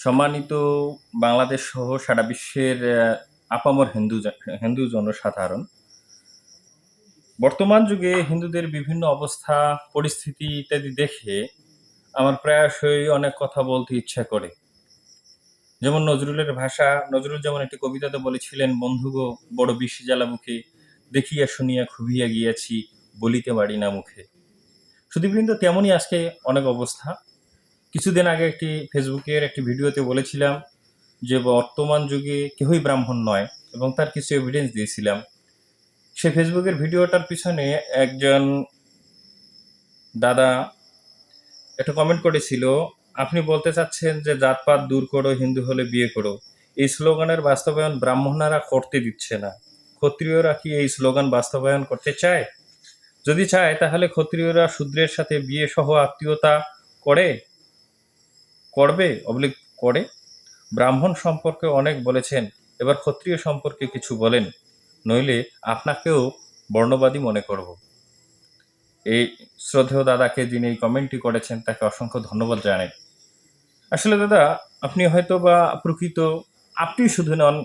সম্মানিত বাংলাদেশ সহ সারা বিশ্বের আপামর হিন্দু জনসাধারণ, বর্তমান যুগে হিন্দুদের বিভিন্ন অবস্থা, পরিস্থিতি ইত্যাদি দেখে আমার প্রায়শই অনেক কথা বলতে ইচ্ছা করে। যেমন নজরুলের ভাষা, নজরুল যেমন একটি কবিতাতে বলেছিলেন, "বন্ধুগো বড় বিষ জ্বালা মুখে, দেখিয়া শুনিয়া ক্ষুভিয়া গিয়াছি, বলিতে পারি না মুখে।" সুধীবৃন্দ, তেমনই আজকে অনেক অবস্থা। কিছুদিন আগে একটি ফেসবুকের একটি ভিডিওতে বলেছিলাম যে বর্তমান যুগে কেহই ব্রাহ্মণ নয়, এবং তার কিছু এভিডেন্স দিয়েছিলাম। সে ফেসবুকের ভিডিওটার পিছনে একজন দাদা একটা কমেন্ট করেছিল, "আপনি বলতে চাচ্ছেন যে জাতপাত দূর করো, হিন্দু হলে বিয়ে করো। এই স্লোগানের বাস্তবায়ন ব্রাহ্মণরা করতে দিচ্ছে না। ক্ষত্রিয়রা কি এই স্লোগান বাস্তবায়ন করতে চায়? যদি চায় তাহলে ক্ষত্রিয়রা শূদ্রের সাথে বিয়ে সহ আত্মীয়তা করে করে ব্রাহ্মণ সম্পর্কে অনেক বলেছেন, এবার ক্ষত্রিয় সম্পর্কে কিছু বলেন, নইলে আপনাকেও বর্ণবাদী মনে করব।" এই শ্রদ্ধেয় দাদাকে যিনি এই কমেন্টটি করেছেন তাকে অসংখ্য ধন্যবাদ জানাই। আসলে দাদা, আপনি হয়তো বা আপনি শুধু নন,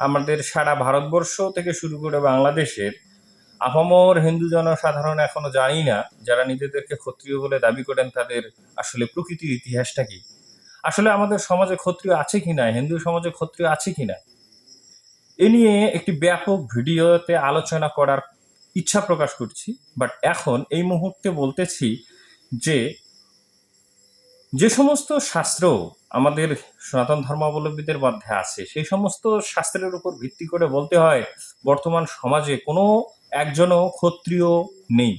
আমাদের সারা ভারতবর্ষ থেকে শুরু করে বাংলাদেশের আপামর হিন্দু জনসাধারণ এখনো জানি না, যারা নিজেদেরকে ক্ষত্রিয় বলে দাবি করেন, তাদের আসলে প্রকৃতির ইতিহাসটা কি। আসলে আমাদের সমাজে ক্ষত্রিয় আছে কিনা, হিন্দু সমাজে ক্ষত্রিয় আছে কিনা, এ নিয়ে একটি ব্যাপক ভিডিওতে আলোচনা করার ইচ্ছা প্রকাশ করছি। বাট এখন এই মুহূর্তে বলতেছি যে যে সমস্ত শাস্ত্র আমাদের সনাতন ধর্মাবলম্বীদের মধ্যে আছে, সেই সমস্ত শাস্ত্রের উপর ভিত্তি করে বলতে হয় বর্তমান সমাজে কোনো একজনও ক্ষত্রিয় নেই।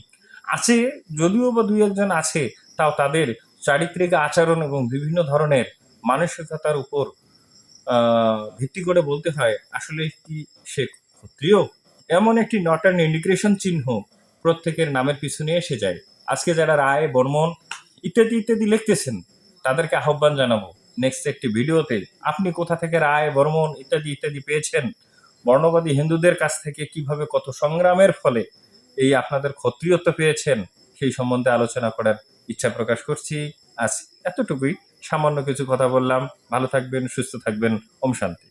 আছে, যদিও বা দুই একজন আছে, তাও তাদের চারিত্রিক আচরণ এবং বিভিন্ন ধরনের মানসিকতার উপর ভিত্তি করে বলতে হয় আসলে কি সে ক্ষত্রিয়। এমন একটি নট অ্যান ইন্ডিকেশন চিহ্ন প্রত্যেকের নামের পিছনে এসে যায়। আজকে যারা রায়, বর্মন ইত্যাদি ইত্যাদি লিখতেছেন, তাদেরকে আহ্বান জানাবো, নেক্সট একটি ভিডিওতে আপনি কোথা থেকে রায়, বর্মন ইত্যাদি ইত্যাদি পেয়েছেন, বর্ণবাদী হিন্দুদের কাছ থেকে কিভাবে কত সংগ্রামের ফলে এই আপনাদের ক্ষত্রিয়ত্ব পেয়েছেন, সেই সম্বন্ধে আলোচনা করার ইচ্ছা প্রকাশ করছি। আজ এতটুকুই, সামান্য কিছু কথা বললাম। ভালো থাকবেন, সুস্থ থাকবেন। ওম শান্তি।